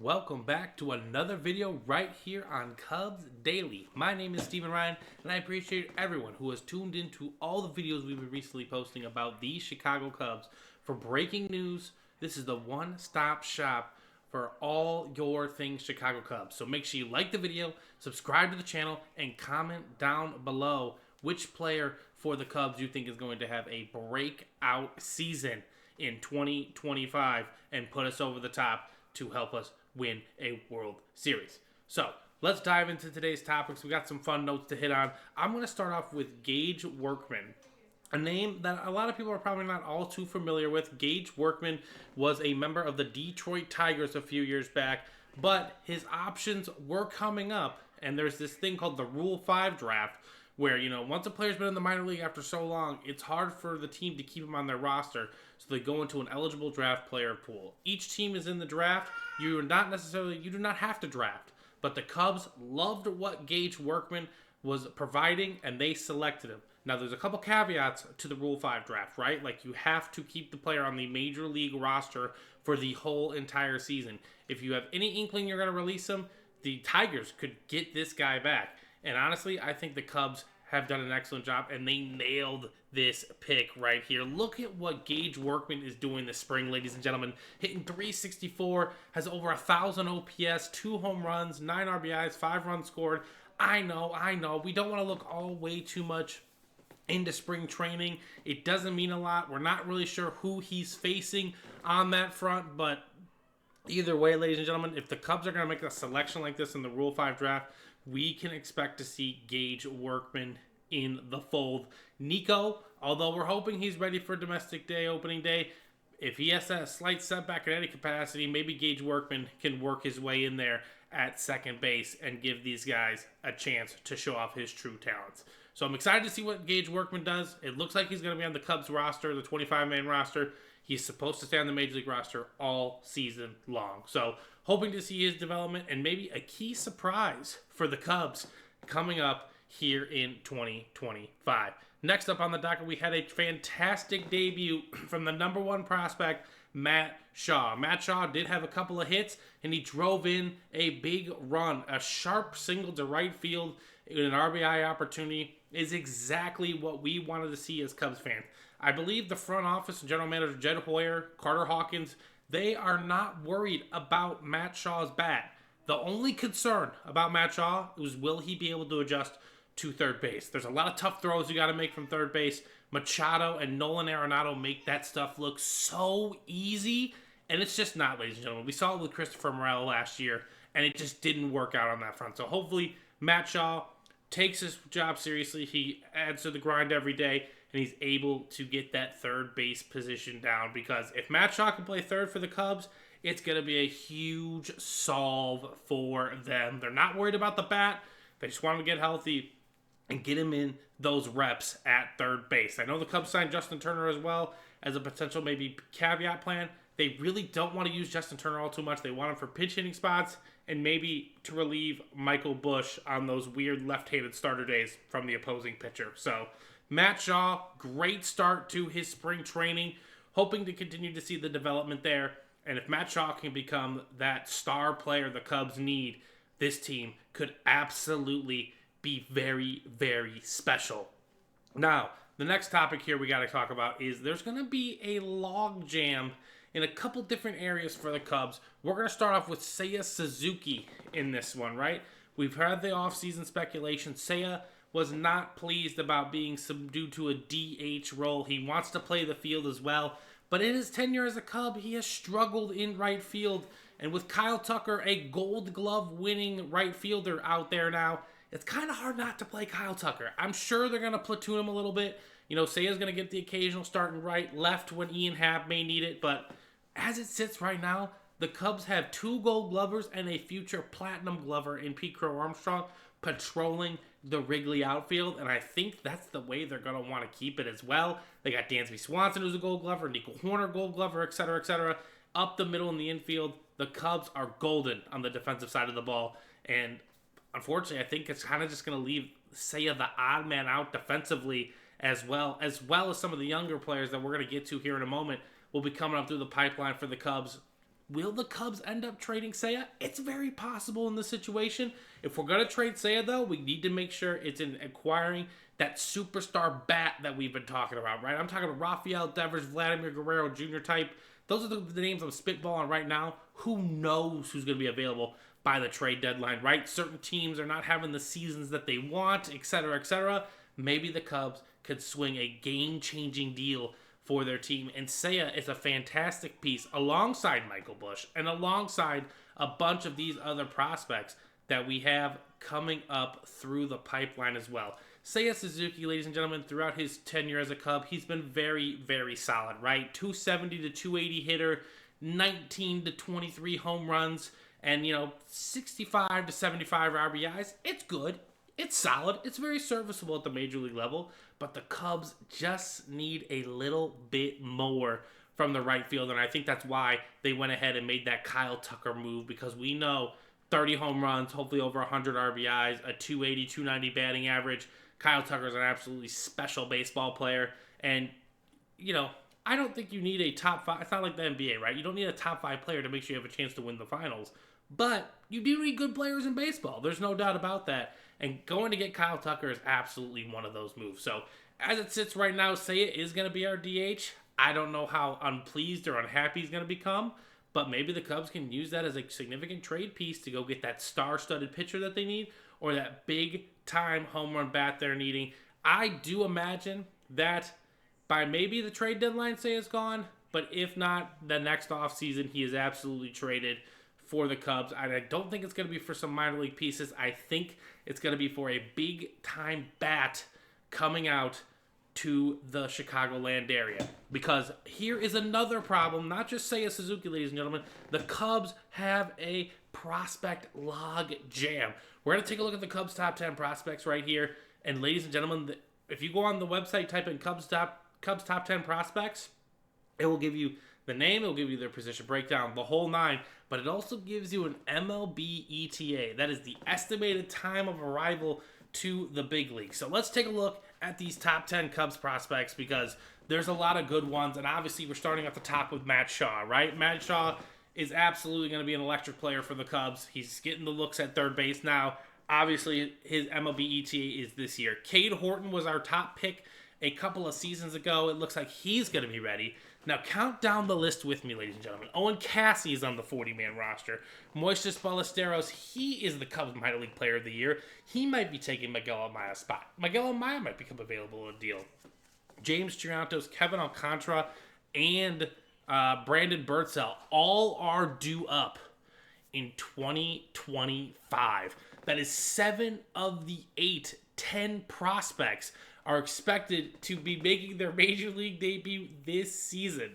Welcome back to another video right here on Cubs Daily. My name is Steven Ryan, and I appreciate everyone who has tuned into all the videos we've been recently posting about the Chicago Cubs. For breaking news, this is the one-stop shop for all your things Chicago Cubs. So make sure you like the video, subscribe to the channel, and comment down below which player for the Cubs you think is going to have a breakout season in 2025 and put us over the top to help us win a World Series. So let's dive into today's topics. We got some fun notes to hit on. I'm going to start off with Gage Workman, a name that a lot of people are probably not all too familiar with. Gage Workman was a member of the Detroit Tigers a few years back, but his options were coming up, and there's this thing called the Rule 5 draft, where, once a player's been in the minor league after so long, it's hard for the team to keep him on their roster, so they go into an eligible draft player pool. Each team is in the draft. You do not have to draft, but the Cubs loved what Gage Workman was providing, and they selected him. Now, there's a couple caveats to the Rule 5 draft, right? Like, you have to keep the player on the major league roster for the whole entire season. If you have any inkling you're going to release him, the Tigers could get this guy back. And honestly, I think the Cubs have done an excellent job, and they nailed this pick right here. Look at what Gage Workman is doing this spring, ladies and gentlemen. Hitting .364, has over 1,000 OPS, 2 home runs, 9 RBIs, 5 runs scored. I know. We don't want to look all way too much into spring training. It doesn't mean a lot. We're not really sure who he's facing on that front, but either way, ladies and gentlemen, if the Cubs are going to make a selection like this in the Rule 5 draft, we can expect to see Gage Workman in the fold. Nico, although we're hoping he's ready for domestic day, opening day, if he has a slight setback in any capacity, maybe Gage Workman can work his way in there at second base and give these guys a chance to show off his true talents. So I'm excited to see what Gage Workman does. It looks like he's going to be on the Cubs roster, the 25-man roster. He's supposed to stay on the Major League roster all season long. So hoping to see his development and maybe a key surprise for the Cubs coming up here in 2025. Next up on the docket, we had a fantastic debut from the number one prospect, Matt Shaw. Matt Shaw did have a couple of hits, and he drove in a big run. A sharp single to right field in an RBI opportunity is exactly what we wanted to see as Cubs fans. I believe the front office and general manager Jed Hoyer, Carter Hawkins, they are not worried about Matt Shaw's bat. The only concern about Matt Shaw was, will he be able to adjust to third base? There's a lot of tough throws you got to make from third base. Machado and Nolan Arenado make that stuff look so easy, and it's just not, ladies and gentlemen. We saw it with Christopher Morel last year, and it just didn't work out on that front. So hopefully Matt Shaw takes his job seriously. He adds to the grind every day, and he's able to get that third base position down, because if Matt Shaw can play third for the Cubs, it's going to be a huge solve for them. They're not worried about the bat. They just want him to get healthy and get him in those reps at third base. I know the Cubs signed Justin Turner as well as a potential maybe caveat plan. They really don't want to use Justin Turner all too much. They want him for pinch hitting spots and maybe to relieve Michael Busch on those weird left-handed starter days from the opposing pitcher. So Matt Shaw, great start to his spring training. Hoping to continue to see the development there. And if Matt Shaw can become that star player the Cubs need, this team could absolutely be very, very special. Now, the next topic here we got to talk about is there's going to be a log jam in a couple different areas for the Cubs. We're going to start off with Seiya Suzuki in this one, right? We've heard the offseason speculation. Seiya was not pleased about being subdued to a DH role. He wants to play the field as well. But in his tenure as a Cub, he has struggled in right field. And with Kyle Tucker, a Gold Glove winning right fielder out there now, it's kind of hard not to play Kyle Tucker. I'm sure they're going to platoon him a little bit. Seiya's going to get the occasional start in right, left when Ian Happ may need it. But as it sits right now, the Cubs have 2 Gold Glovers and a future Platinum Glover in Pete Crow Armstrong patrolling the Wrigley outfield, and I think that's the way they're going to want to keep it as well. They got Dansby Swanson, who's a Gold Glover, Nico Horner, Gold Glover, etc., etc. Up the middle in the infield, the Cubs are golden on the defensive side of the ball, and unfortunately, I think it's kind of just going to leave Seiya the odd man out defensively as well as some of the younger players that we're going to get to here in a moment will be coming up through the pipeline for the Cubs. Will the Cubs end up trading Seiya? It's very possible in this situation. If we're going to trade Seiya, though, we need to make sure it's in acquiring that superstar bat that we've been talking about, right? I'm talking about Rafael Devers, Vladimir Guerrero Jr. type. Those are the names I'm spitballing right now. Who knows who's going to be available by the trade deadline, right? Certain teams are not having the seasons that they want, etc., etc. Maybe the Cubs could swing a game-changing deal for their team. And Seiya is a fantastic piece alongside Michael Busch and alongside a bunch of these other prospects that we have coming up through the pipeline as well. Seiya Suzuki, ladies and gentlemen, throughout his tenure as a Cub, he's been very, very solid, right? 270 to 280 hitter, 19 to 23 home runs, and, 65 to 75 RBIs. It's good. It's solid. It's very serviceable at the major league level, but the Cubs just need a little bit more from the right field, and I think that's why they went ahead and made that Kyle Tucker move, because we know 30 home runs, hopefully over 100 RBIs, a 280, 290 batting average. Kyle Tucker is an absolutely special baseball player, and, I don't think you need a top five. It's not like the NBA, right? You don't need a top five player to make sure you have a chance to win the finals, but you do need good players in baseball. There's no doubt about that. And going to get Kyle Tucker is absolutely one of those moves. So as it sits right now, Seiya is going to be our DH. I don't know how unpleased or unhappy he's going to become, but maybe the Cubs can use that as a significant trade piece to go get that star-studded pitcher that they need or that big-time home run bat they're needing. I do imagine that by maybe the trade deadline, Seiya's gone, but if not, the next offseason he is absolutely traded for the Cubs. And I don't think it's going to be for some minor league pieces. I think it's going to be for a big-time bat coming out to the Chicagoland area. Because here is another problem, not just Seiya Suzuki, ladies and gentlemen. The Cubs have a prospect log jam. We're going to take a look at the Cubs' top 10 prospects right here. And ladies and gentlemen, if you go on the website, type in Cubs top 10 prospects, it will give you the name, it will give you their position breakdown, the whole nine, but it also gives you an MLB ETA. That is the estimated time of arrival to the big league. So let's take a look at these top 10 Cubs prospects, because there's a lot of good ones, and obviously we're starting at the top with Matt Shaw, right? Matt Shaw is absolutely going to be an electric player for the Cubs. He's getting the looks at third base now. Obviously, his MLB ETA is this year. Cade Horton was our top pick a couple of seasons ago. It looks like he's going to be ready. Now, count down the list with me, ladies and gentlemen. Owen Cassey is on the 40-man roster. Moises Ballesteros, he is the Cubs minor league player of the year. He might be taking Miguel Amaya's spot. Miguel Amaya might become available in a deal. James Triantos, Kevin Alcantara, and Brandon Birdsell all are due up in 2025. That is 7 of the 10 prospects are expected to be making their major league debut this season.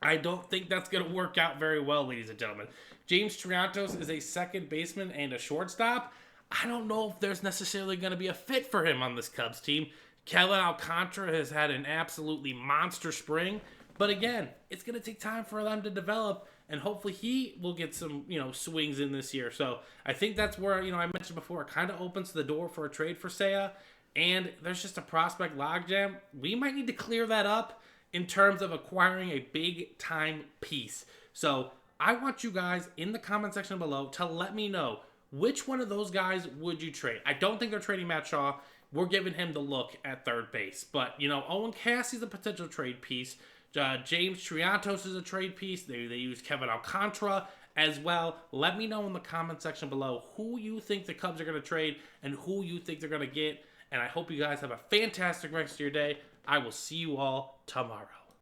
I don't think that's going to work out very well, ladies and gentlemen. James Triantos is a second baseman and a shortstop. I don't know if there's necessarily going to be a fit for him on this Cubs team. Kevin Alcantara has had an absolutely monster spring, but again, it's going to take time for them to develop, and hopefully he will get some, swings in this year. So I think that's where, I mentioned before, it kind of opens the door for a trade for Seiya. And there's just a prospect logjam. We might need to clear that up in terms of acquiring a big-time piece. So I want you guys in the comment section below to let me know which one of those guys would you trade. I don't think they're trading Matt Shaw. We're giving him the look at third base. But, Owen Cassey's a potential trade piece. James Triantos is a trade piece. They use Kevin Alcantara as well. Let me know in the comment section below who you think the Cubs are going to trade and who you think they're going to get. And I hope you guys have a fantastic rest of your day. I will see you all tomorrow.